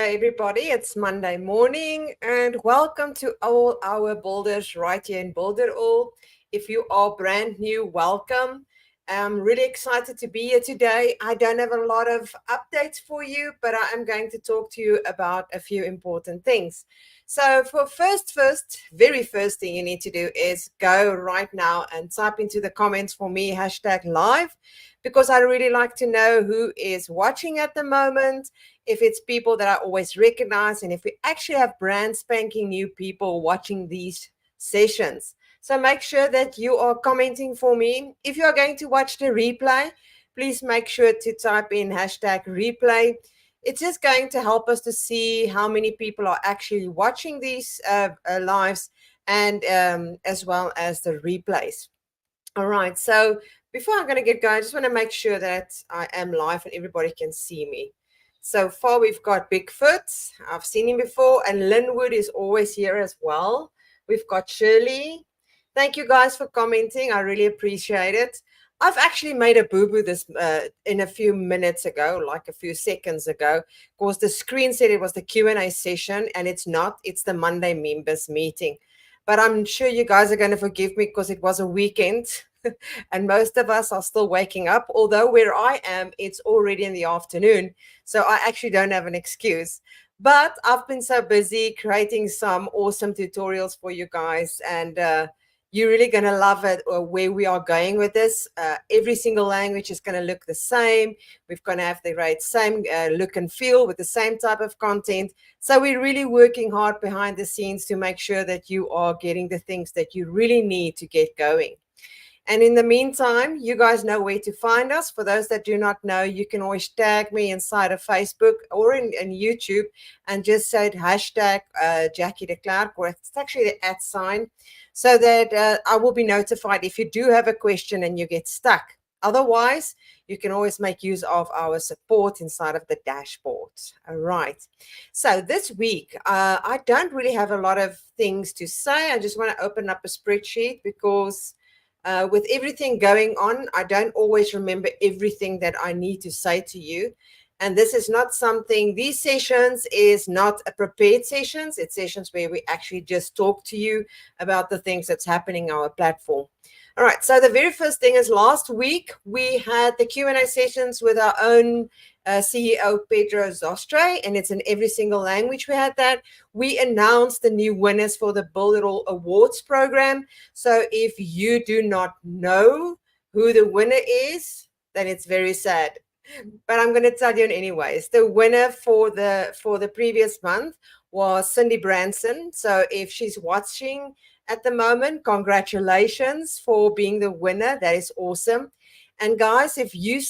Hello, everybody. It's Monday morning, and welcome to all our builders right here in Builder All. If you are brand new, welcome. I'm really excited to be here today. I don't have a lot of updates for you, but I am going to talk to you about a few important things. So, for very first thing you need to do is go right now and type into the comments for me #live, because I really like to know who is watching at the moment, if it's people that I always recognize, and if we actually have brand spanking new people watching these sessions. So make sure that you are commenting for me. If you are going to watch the replay, please make sure to type in #replay. It's just going to help us to see how many people are actually watching these lives, and as well as the replays. All right, so before I'm going to get going, I just want to make sure that I am live and everybody can see me. So far, we've got Bigfoot. I've seen him before, and Linwood is always here as well. We've got Shirley. Thank you guys for commenting. I really appreciate it. I've actually made a boo-boo this in a few minutes ago, like a few seconds ago, because the screen said it was the Q&A session, and it's not. It's the Monday members meeting. But I'm sure you guys are going to forgive me because it was a weekend and most of us are still waking up. Although where I am, it's already in the afternoon. So I actually don't have an excuse. But I've been so busy creating some awesome tutorials for you guys, and you're really going to love it, or where we are going with this. Every single language is going to look the same. We're going to have the right same look and feel with the same type of content. So we're really working hard behind the scenes to make sure that you are getting the things that you really need to get going. And in the meantime, you guys know where to find us. For those that do not know, you can always tag me inside of Facebook or in YouTube and just say Jackie de Klerk, or it's actually the @ so that I will be notified if you do have a question and you get stuck. Otherwise, you can always make use of our support inside of the dashboard. All right. So this week, I don't really have a lot of things to say. I just want to open up a spreadsheet because with everything going on, I don't always remember everything that I need to say to you. And this is not something, these sessions is not a prepared sessions. It's sessions where we actually just talk to you about the things that's happening on our platform. All right, so the very first thing is last week we had the Q&A sessions with our own CEO, Pedro Zostre, and it's in every single language we had that. We announced the new winners for the Build It All Awards program. So if you do not know who the winner is, then it's very sad. But I'm going to tell you anyways. The winner for the previous month was Cindy Branson. So if she's watching at the moment, congratulations for being the winner. That is awesome. And guys, if you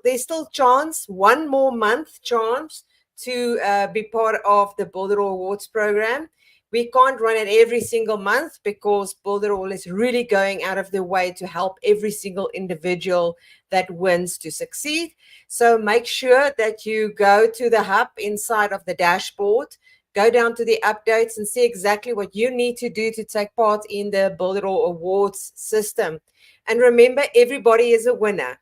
there's still chance, one more month chance to be part of the Build It All Awards program. We can't run it every single month because Build It All is really going out of their way to help every single individual that wins to succeed. So make sure that you go to the hub inside of the dashboard, go down to the updates and see exactly what you need to do to take part in the Build It All Awards system. And remember, everybody is a winner.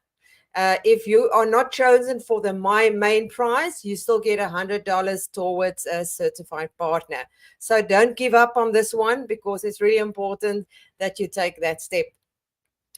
If you are not chosen for the My Main prize, you still get $100 towards a certified partner. So don't give up on this one because it's really important that you take that step.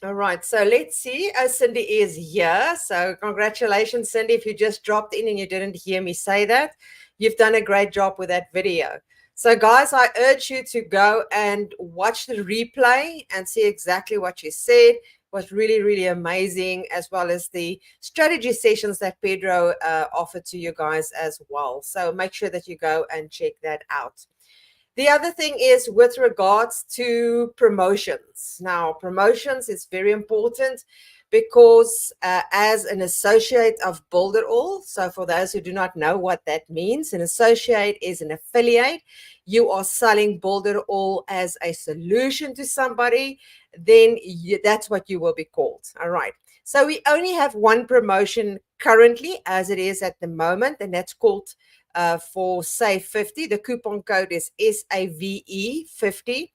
All right, so let's see. Cindy is here. So congratulations, Cindy. If you just dropped in and you didn't hear me say that, you've done a great job with that video. So guys, I urge you to go and watch the replay and see exactly what you said. Was really, really amazing, as well as the strategy sessions that Pedro offered to you guys as well. So make sure that you go and check that out. The other thing is with regards to promotions. Now, promotions is very important because as an associate of Build It All, so for those who do not know what that means, an associate is an affiliate. You are selling Build It All as a solution to somebody, then that's what you will be called. All right. So we only have one promotion currently as it is at the moment, and that's called for SAVE 50. The coupon code is SAVE 50.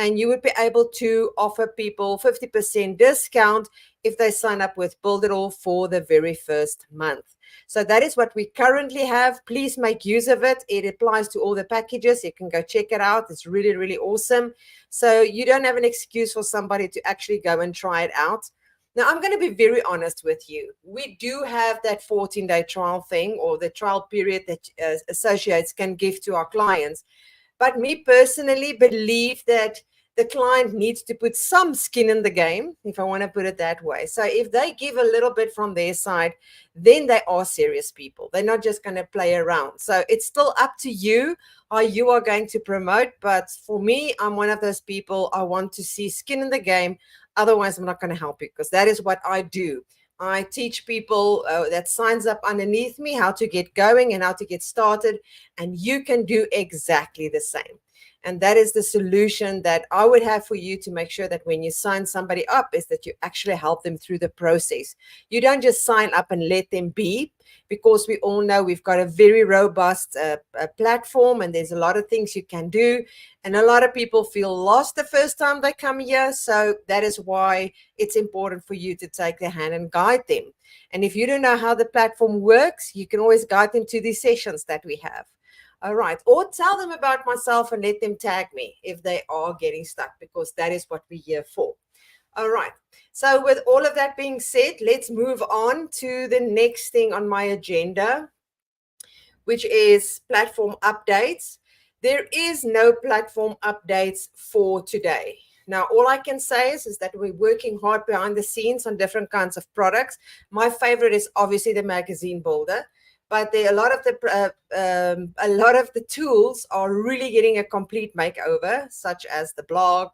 and you would be able to offer people 50% discount if they sign up with Build It All for the very first month. So that is what we currently have. Please make use of it. It applies to all the packages. You can go check it out. It's really, really awesome. So you don't have an excuse for somebody to actually go and try it out. Now, I'm going to be very honest with you. We do have that 14-day trial thing, or the trial period that associates can give to our clients. But me personally believe that the client needs to put some skin in the game, if I want to put it that way. So if they give a little bit from their side, then they are serious people. They're not just going to play around. So it's still up to you how you are going to promote. But for me, I'm one of those people. I want to see skin in the game. Otherwise, I'm not going to help you, because that is what I do. I teach people that signs up underneath me how to get going and how to get started. And you can do exactly the same. And that is the solution that I would have for you to make sure that when you sign somebody up, is that you actually help them through the process. You don't just sign up and let them be, because we all know we've got a very robust platform, and there's a lot of things you can do. And a lot of people feel lost the first time they come here. So that is why it's important for you to take their hand and guide them. And if you don't know how the platform works, you can always guide them to these sessions that we have. All right. Or tell them about myself and let them tag me if they are getting stuck, because that is what we're here for. All right. So with all of that being said, let's move on to the next thing on my agenda, which is platform updates. There is no platform updates for today. Now, all I can say is that we're working hard behind the scenes on different kinds of products. My favorite is obviously the magazine builder. But a lot of the tools are really getting a complete makeover, such as the blog,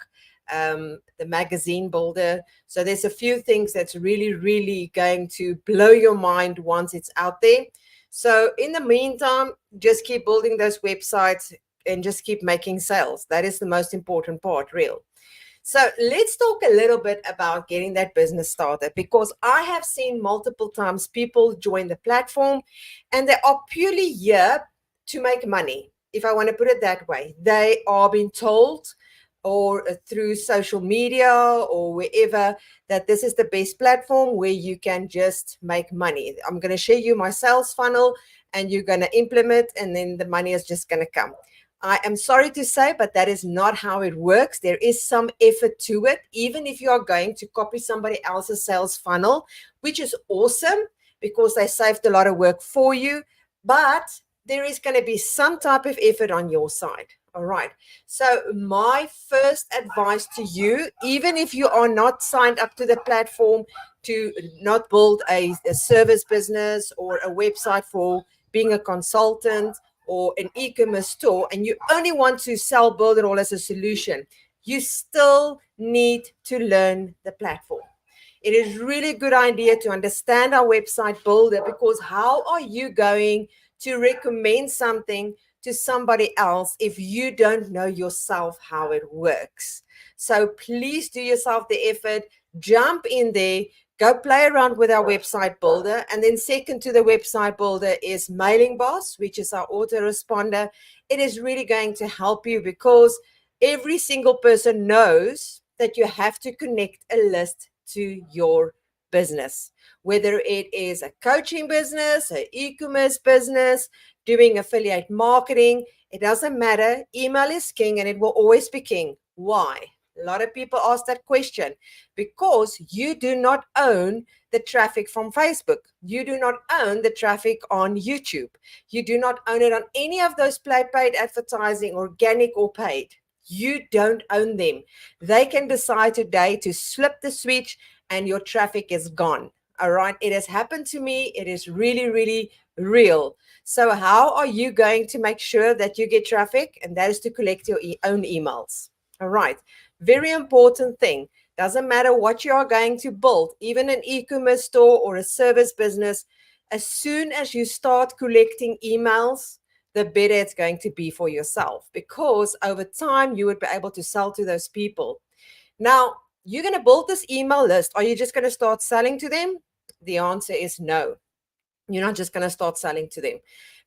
the magazine builder. So there's a few things that's really, really going to blow your mind once it's out there. So in the meantime, just keep building those websites and just keep making sales. That is the most important part, real. So let's talk a little bit about getting that business started, because I have seen multiple times people join the platform and they are purely here to make money, if I want to put it that way. They are being told, or through social media or wherever, that this is the best platform where you can just make money. I'm going to share you my sales funnel and you're going to implement, and then the money is just going to come. I am sorry to say, but that is not how it works. There is some effort to it, even if you are going to copy somebody else's sales funnel, which is awesome because they saved a lot of work for you. But there is going to be some type of effort on your side. All right. So my first advice to you, even if you are not signed up to the platform, to not build a service business or a website for being a consultant or an e-commerce store, and you only want to sell Build It All as a solution, you still need to learn the platform. It is really a good idea to understand our website builder, because how are you going to recommend something to somebody else if you don't know yourself how it works? So please do yourself the effort, jump in there, go play around with our website builder. And then second to the website builder is Mailing Boss, which is our autoresponder. It is really going to help you, because every single person knows that you have to connect a list to your business, whether it is a coaching business, an e-commerce business, doing affiliate marketing. It doesn't matter. Email is king, and it will always be king. Why? A lot of people ask that question because you do not own the traffic from Facebook. You do not own the traffic on YouTube. You do not own it on any of those paid advertising, organic or paid. You don't own them. They can decide today to flip the switch and your traffic is gone. All right. It has happened to me. It is really, really real. So how are you going to make sure that you get traffic? And that is to collect your own emails. All right. Very important thing. Doesn't matter what you are going to build, even an e-commerce store or a service business. As soon as you start collecting emails, the better it's going to be for yourself, because over time you would be able to sell to those people. Now, you're going to build this email list. Are you just going to start selling to them? The answer is no. You're not just going to start selling to them,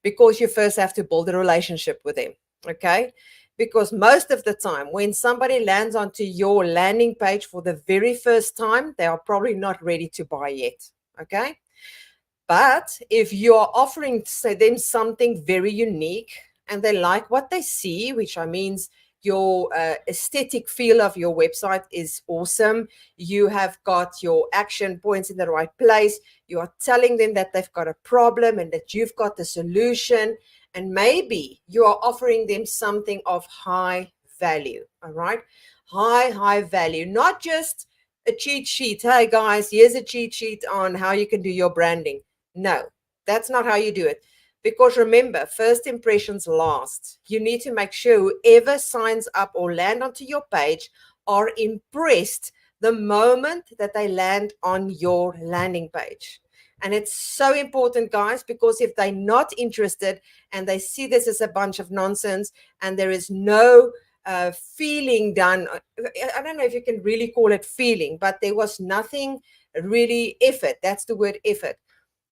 because you first have to build a relationship with them. Okay. Because most of the time, when somebody lands onto your landing page for the very first time, they are probably not ready to buy yet. Okay. But if you are offering them something very unique and they like what they see, which I means your aesthetic feel of your website is awesome. You have got your action points in the right place. You are telling them that they've got a problem and that you've got the solution. And maybe you are offering them something of high value. All right. High value, not just a cheat sheet. Hey guys, here's a cheat sheet on how you can do your branding. No, that's not how you do it. Because remember, first impressions last. You need to make sure whoever signs up or land onto your page are impressed the moment that they land on your landing page. And it's so important, guys, because if they're not interested and they see this as a bunch of nonsense and there is no feeling done, I don't know if you can really call it feeling, but there was nothing really effort. That's the word effort.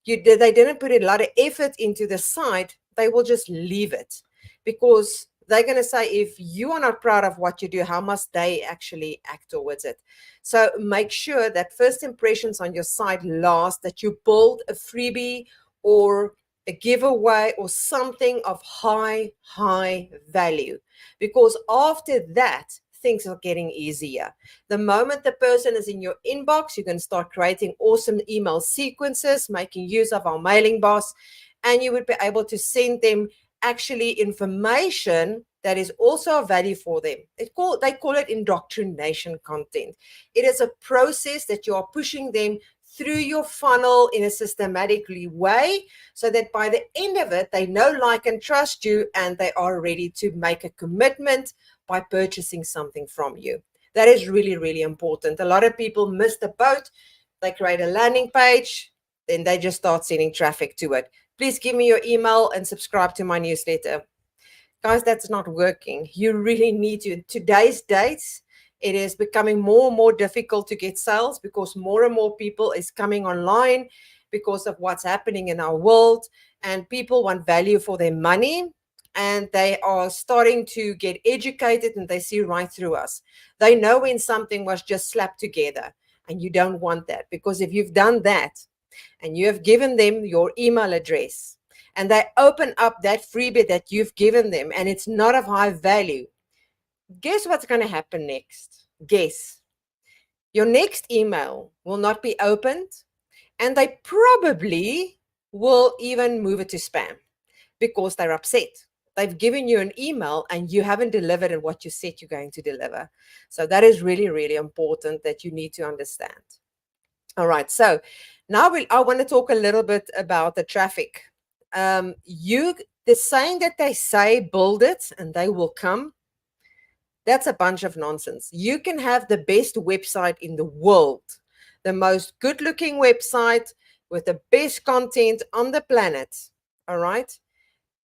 They didn't put a lot of effort into the site, they will just leave it because they're going to say, if you are not proud of what you do, how must they actually act towards it? So make sure that first impressions on your site last, that you build a freebie or a giveaway or something of high value, because after that, things are getting easier. The moment the person is in your inbox, you can start creating awesome email sequences, making use of our mailing boss, and you would be able to send them actually information that is also of value for them. They call it indoctrination content. It is a process that you are pushing them through your funnel in a systematically way, so that by the end of it, they know, like, and trust you, and they are ready to make a commitment by purchasing something from you. That is really important. A lot of people miss the boat. They create a landing page, then they just start sending traffic to it. Please give me your email and subscribe to my newsletter. Guys, that's not working. You really need to. Today's dates, it is becoming more and more difficult to get sales because more and more people is coming online because of what's happening in our world, and people want value for their money, and they are starting to get educated and they see right through us. They know when something was just slapped together, and you don't want that, because if you've done that and you have given them your email address and they open up that freebie that you've given them and it's not of high value, guess what's going to happen next? Guess. Your next email will not be opened, and they probably will even move it to spam because they're upset. They've given you an email and you haven't delivered on what you said you're going to deliver. So that is really important that you need to understand. All right. So now I want to talk a little bit about the traffic. The saying that they say, build it and they will come, that's a bunch of nonsense. You can have the best website in the world, the most good-looking website with the best content on the planet. All right.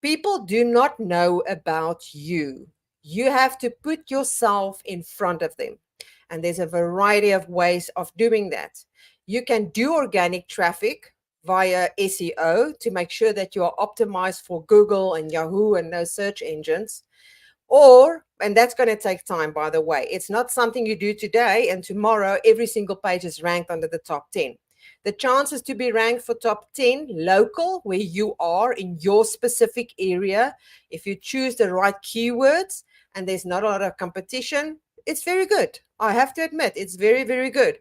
People do not know about you. You have to put yourself in front of them. And there's a variety of ways of doing that. You can do organic traffic via SEO to make sure that you are optimized for Google and Yahoo and those search engines. And that's going to take time, by the way. It's not something you do today and tomorrow every single page is ranked under the top 10. The chances to be ranked for top 10 local, where you are in your specific area, if you choose the right keywords and there's not a lot of competition, it's very good. I have to admit, it's very good.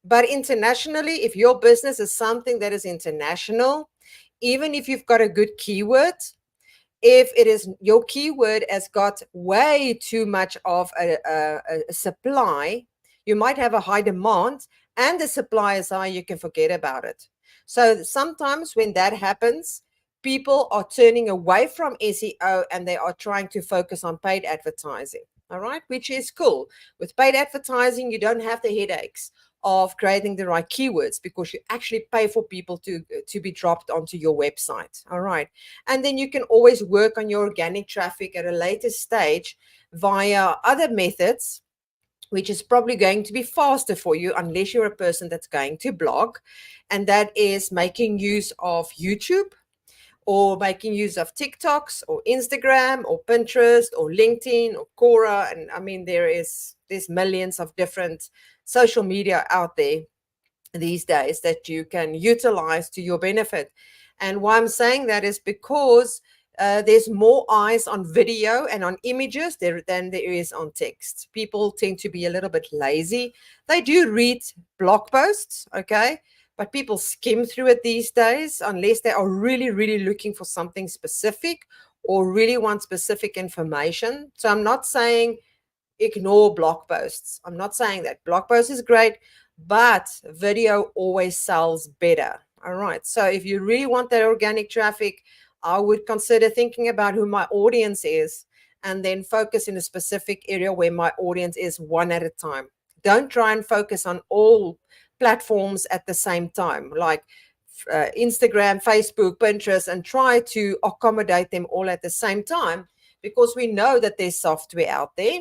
But internationally, if your business is something that is international, even if you've got a good keyword, if it is your keyword has got way too much of a supply, you might have a high demand and the supply is high, you can forget about it. So sometimes when that happens, people are turning away from SEO and they are trying to focus on paid advertising. All right, which is cool. With paid advertising, you don't have the headaches of creating the right keywords because you actually pay for people to be dropped onto your website. All right. And then you can always work on your organic traffic at a later stage via other methods, which is probably going to be faster for you unless you're a person that's going to blog. And that is making use of YouTube or making use of TikToks or Instagram or Pinterest or LinkedIn or Quora. And I mean, there's millions of different social media out there these days that you can utilize to your benefit. And why I'm saying that is because there's more eyes on video and on images than there is on text. People tend to be a little bit lazy. They do read blog posts, okay, but people skim through it these days unless they are really, really looking for something specific or really want specific information. So I'm not saying ignore blog posts. I'm not saying that. Blog post is great, but video always sells better. All right. So if you really want that organic traffic, I would consider thinking about who my audience is and then focus in a specific area where my audience is one at a time. Don't try and focus on all platforms at the same time, like Instagram, Facebook, Pinterest, and try to accommodate them all at the same time, because we know that there's software out there,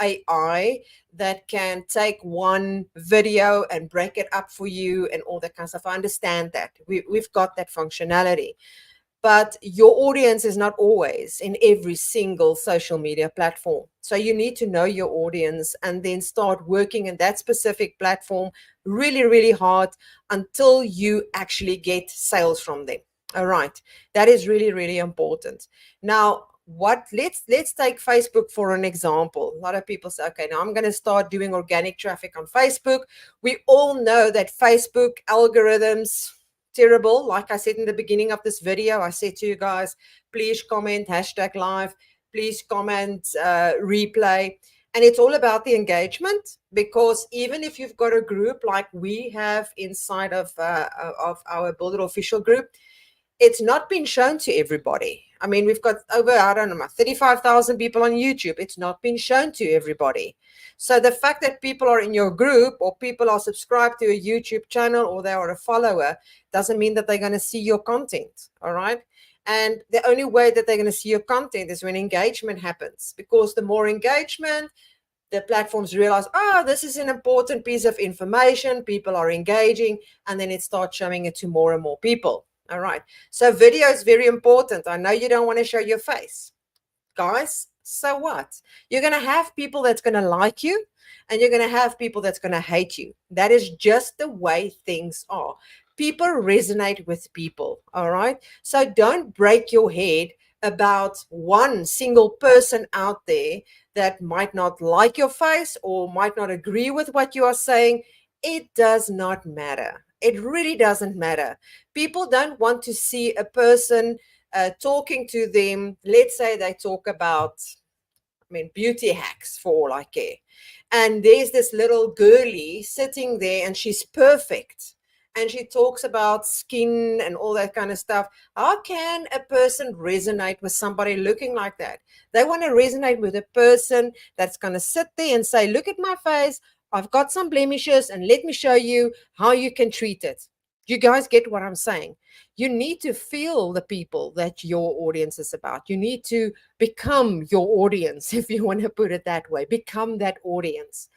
AI, that can take one video and break it up for you and all that kind of stuff. I understand that. We've got that functionality. But your audience is not always in every single social media platform. So you need to know your audience and then start working in that specific platform really, really hard until you actually get sales from them. All right. That is really, really important. Now, let's take Facebook for an example. A lot of people say, okay, now I'm going to start doing organic traffic on Facebook. We all know that Facebook algorithms terrible. Like I said in the beginning of this video, I said to you guys, please comment #live, please comment replay. And it's all about the engagement, because even if you've got a group like we have inside of our Builder official group, it's not been shown to everybody. I mean, we've got over, I don't know, 35,000 people on YouTube. It's not been shown to everybody. So the fact that people are in your group or people are subscribed to a YouTube channel or they are a follower doesn't mean that they're going to see your content. All right. And the only way that they're going to see your content is when engagement happens, because the more engagement, the platforms realize, oh, this is an important piece of information. People are engaging, and then it starts showing it to more and more people. All right. So video is very important. I know you don't want to show your face, guys. So what? You're going to have people that's going to like you, and you're going to have people that's going to hate you. That is just the way things are. People resonate with people. All right. So don't break your head about one single person out there that might not like your face or might not agree with what you are saying. It does not matter. It really doesn't matter. People don't want to see a person talking to them. Let's say they talk about, I mean, beauty hacks for all I care. And there's this little girlie sitting there and she's perfect. And she talks about skin and all that kind of stuff. How can a person resonate with somebody looking like that? They want to resonate with a person that's going to sit there and say, look at my face. I've got some blemishes and let me show you how you can treat it. You guys get what I'm saying? You need to feel the people that your audience is about. You need to become your audience, if you want to put it that way. Become that audience.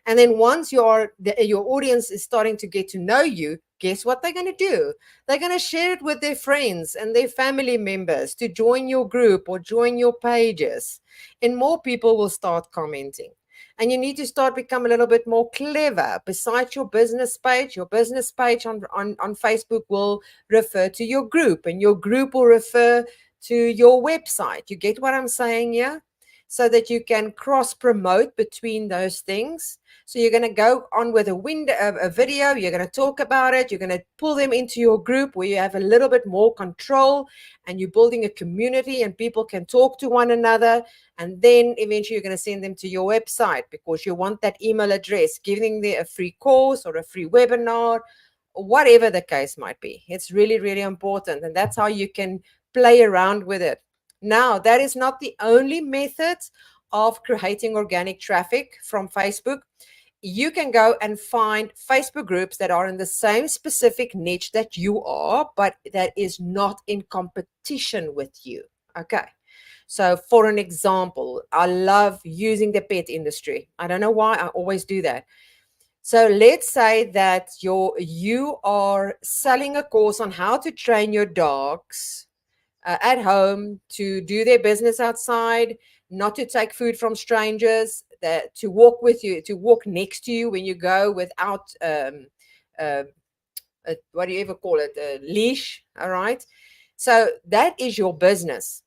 And then once your audience is starting to get to know you, guess what they're going to do? They're going to share it with their friends and their family members to join your group or join your pages. And more people will start commenting. And you need to start become a little bit more clever. Besides your business page on Facebook will refer to your group, and your group will refer to your website. You get what I'm saying? Yeah. So that you can cross promote between those things. So you're going to go on with a video, you're going to talk about it, you're going to pull them into your group where you have a little bit more control, and you're building a community and people can talk to one another. And then eventually you're going to send them to your website because you want that email address, giving them a free course or a free webinar, or whatever the case might be. It's really, really important. And that's how you can play around with it. Now, that is not the only method of creating organic traffic from Facebook. You can go and find Facebook groups that are in the same specific niche that you are, but that is not in competition with you. Okay. So for an example, I love using the pet industry. I don't know why, I always do that. So let's say that you are selling a course on how to train your dogs at home, to do their business outside, not to take food from strangers, that to walk with you, to walk next to you when you go without uh, what do you ever call it, a leash. All right. So that is your business.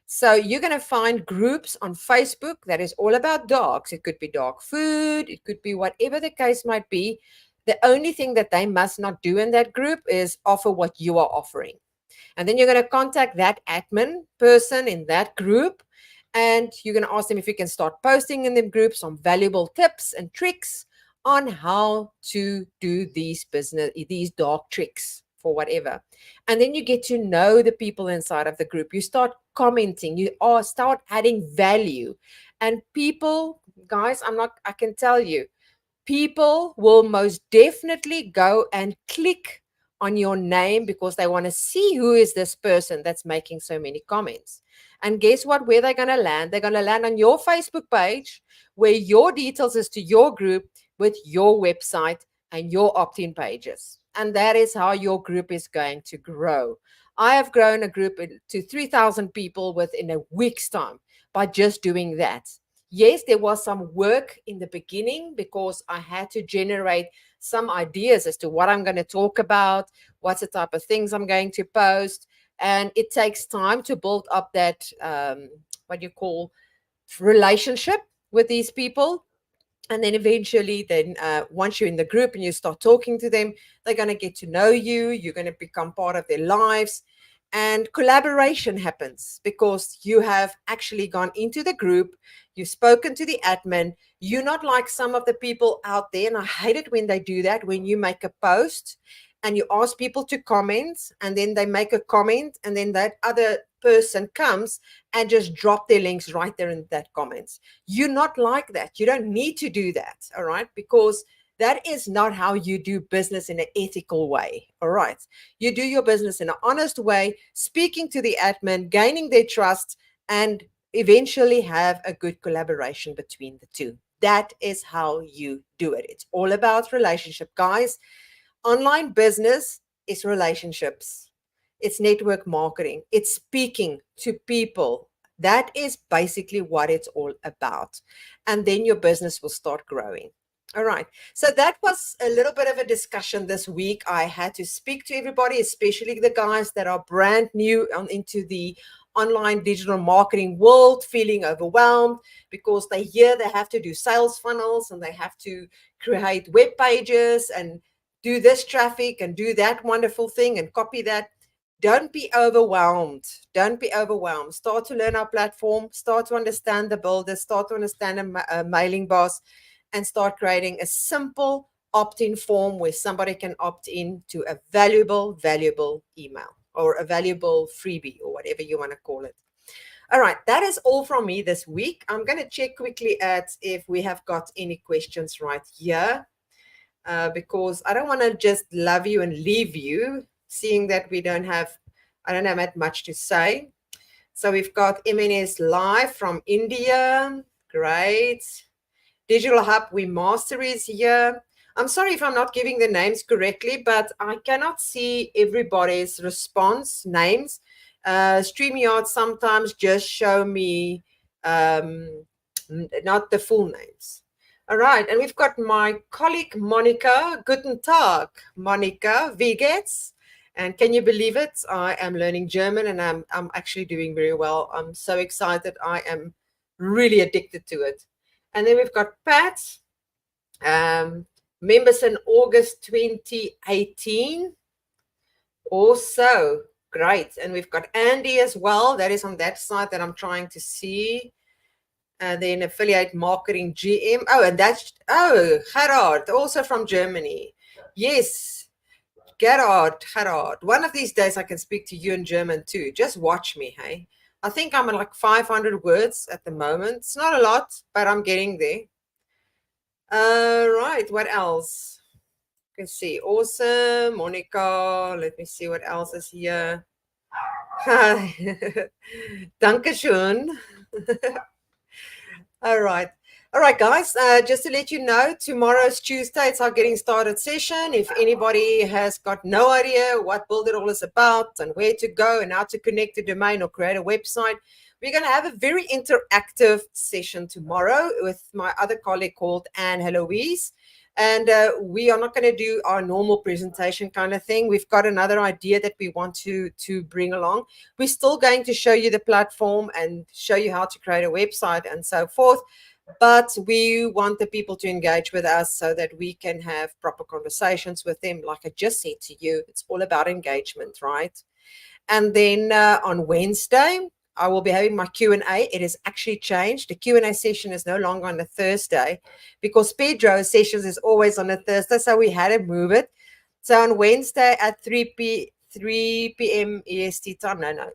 So you're going to find groups on Facebook that is all about dogs. It could be dog food, it could be whatever the case might be. The only thing that they must not do in that group is offer what you are offering. And then you're going to contact that admin person in that group, and you're going to ask them if you can start posting in them groups some valuable tips and tricks on how to do these dog tricks for whatever. And then you get to know the people inside of the group. You start commenting, start adding value. And people, guys, I can tell you, people will most definitely go and click on your name because they want to see who is this person that's making so many comments. And guess what? Where they're going to land? They're going to land on your Facebook page where your details is to your group with your website and your opt-in pages. And that is how your group is going to grow. I have grown a group to 3,000 people within a week's time by just doing that. Yes, there was some work in the beginning because I had to generate some ideas as to what I'm going to talk about, what's the type of things I'm going to post. And it takes time to build up that, what you call, relationship with these people. And then eventually, once you're in the group and you start talking to them, they're going to get to know you. You're going to become part of their lives. And collaboration happens because you have actually gone into the group, you've spoken to the admin. You're not like some of the people out there, and I hate it when they do that, when you make a post and you ask people to comment, and then they make a comment, and then that other person comes and just drop their links right there in that comments. You're not like that. You don't need to do that, all right? Because that is not how you do business in an ethical way, all right? You do your business in an honest way, speaking to the admin, gaining their trust, and eventually have a good collaboration between the two. That is how you do it. It's all about relationship, guys. Online business is relationships, it's network marketing, it's speaking to people. That is basically what it's all about. And then your business will start growing. All right. So that was a little bit of a discussion this week. I had to speak to everybody, especially the guys that are brand new into the online digital marketing world, feeling overwhelmed because they hear they have to do sales funnels and they have to create web pages and do this traffic and do that wonderful thing and copy that. Don't be overwhelmed. Don't be overwhelmed. Start to learn our platform, start to understand the builder, start to understand a mailing boss, and start creating a simple opt-in form where somebody can opt in to a valuable email or a valuable freebie or whatever you want to call it. All right, that is all from me this week. I'm going to check quickly at if we have got any questions right here. Because I don't want to just love you and leave you, seeing that I don't have that much to say. So we've got MNS Live from India. Great. Digital Hub We Master is here. I'm sorry if I'm not giving the names correctly, but I cannot see everybody's response names. StreamYard sometimes just show me not the full names. All right, and we've got my colleague Monica. Guten Tag, Monica Wiegets. And can you believe it? I am learning German and I'm actually doing very well. I'm so excited. I am really addicted to it. And then we've got Pat, members in August 2018. Also, great. And we've got Andy as well. That is on that side that I'm trying to see. And then affiliate marketing GM. Oh, and that's, Gerard, also from Germany. Yes, Gerard. One of these days I can speak to you in German too. Just watch me, hey? I think I'm at like 500 words at the moment. It's not a lot, but I'm getting there. Right, what else? You can see. Awesome, Monica. Let me see what else is here. Dankeschön. All right. All right, guys, just to let you know, tomorrow's Tuesday. It's our getting started session. If anybody has got no idea what Build It All is about and where to go and how to connect a domain or create a website, we're going to have a very interactive session tomorrow with my other colleague called Anne Heloise. And we are not going to do our normal presentation kind of thing. We've got another idea that we want to bring along. We're still going to show you the platform and show you how to create a website and so forth, but we want the people to engage with us so that we can have proper conversations with them. Like I just said to you, it's all about engagement, right? And then on Wednesday, I will be having my Q&A. It has actually changed. The Q&A session is no longer on a Thursday because Pedro's sessions is always on a Thursday, so we had to move it. So on Wednesday at 3 p.m. EST time, no,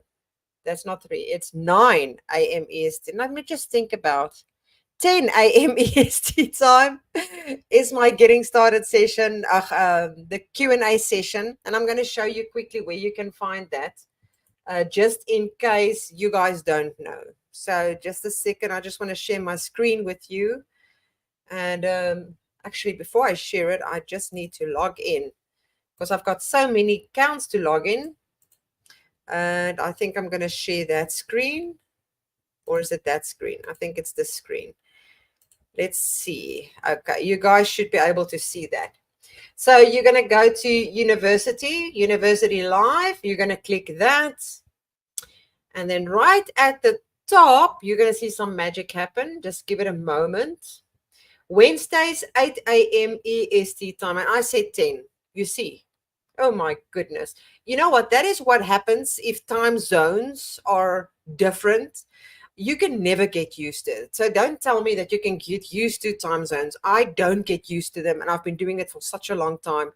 that's not 3, it's 9 a.m. EST. Let me just think about 10 a.m. EST time is my getting started session, the Q&A session. And I'm going to show you quickly where you can find that, just in case you guys don't know. So just a second, I just want to share my screen with you. And actually, before I share it, I just need to log in because I've got so many accounts to log in. And I think I'm going to share that screen. Or is it that screen? I think it's this screen. Let's see. Okay, you guys should be able to see that. So you're going to go to University Live. You're going to click that. And then right at the top, you're going to see some magic happen. Just give it a moment. Wednesdays, 8 a.m. EST time. And I said 10. You see. Oh my goodness. You know what? That is what happens if time zones are different. You can never get used to it. So don't tell me that you can get used to time zones. I don't get used to them, and I've been doing it for such a long time.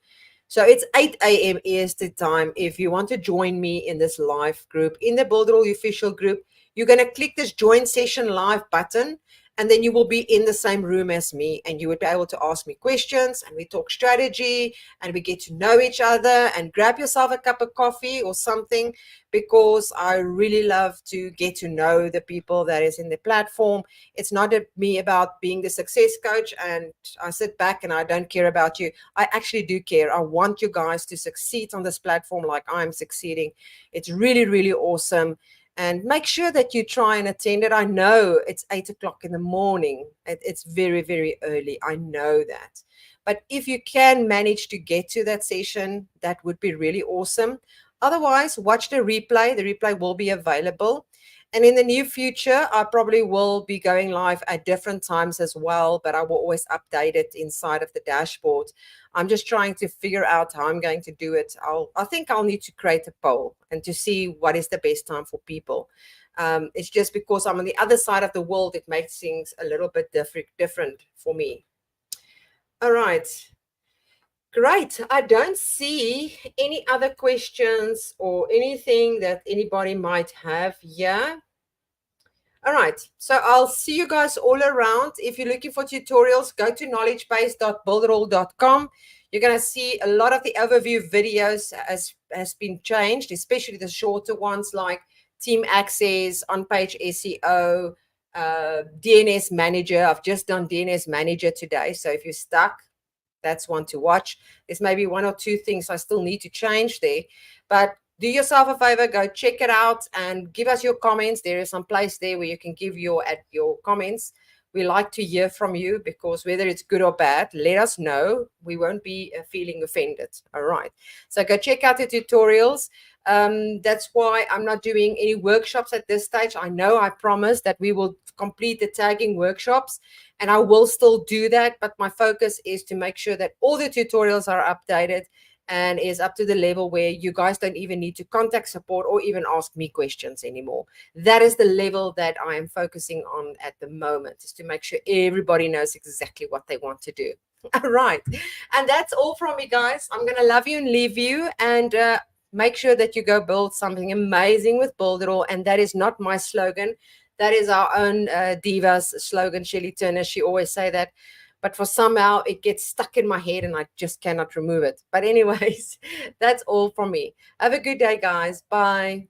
So it's 8 a.m. EST time. If you want to join me in this live group, in the Build It All official group, you're going to click this join session live button, and then you will be in the same room as me, and you would be able to ask me questions, and we talk strategy, and we get to know each other, and grab yourself a cup of coffee or something, because I really love to get to know the people that is in the platform. It's not me about being the success coach and I sit back and I don't care about you. I actually do care. I want you guys to succeed on this platform like I'm succeeding. It's really, really awesome. And make sure that you try and attend it. I know it's 8 o'clock in the morning. It's very, very early. I know that. But if you can manage to get to that session, that would be really awesome. Otherwise, watch the replay. The replay will be available. And in the near future, I probably will be going live at different times as well, but I will always update it inside of the dashboard. I'm just trying to figure out how I'm going to do it. I think I'll need to create a poll and to see what is the best time for people. It's just because I'm on the other side of the world, it makes things a little bit different for me. All right. Great. I don't see any other questions or anything that anybody might have here. All right. So I'll see you guys all around. If you're looking for tutorials, go to knowledgebase.builditall.com. You're going to see a lot of the overview videos has been changed, especially the shorter ones like Team Access, on-page SEO, DNS Manager. I've just done DNS Manager today. So if you're stuck, that's one to watch. There's maybe 1 or 2 things I still need to change there, but do yourself a favor, go check it out and give us your comments. There is some place there where you can give your comments. We like to hear from you, because whether it's good or bad, let us know. We won't be feeling offended. All right. So go check out the tutorials. That's why I'm not doing any workshops at this stage. I know I promised that we will complete the tagging workshops, and I will still do that. But my focus is to make sure that all the tutorials are updated and is up to the level where you guys don't even need to contact support or even ask me questions anymore. That is the level that I am focusing on at the moment, is to make sure everybody knows exactly what they want to do. All right. And that's all from me, guys. I'm going to love you and leave you, and make sure that you go build something amazing with Build It All. And that is not my slogan. That is our own Diva's slogan, Shelley Turner. She always say that. But for somehow it gets stuck in my head and I just cannot remove it. But anyways, that's all from me. Have a good day, guys. Bye.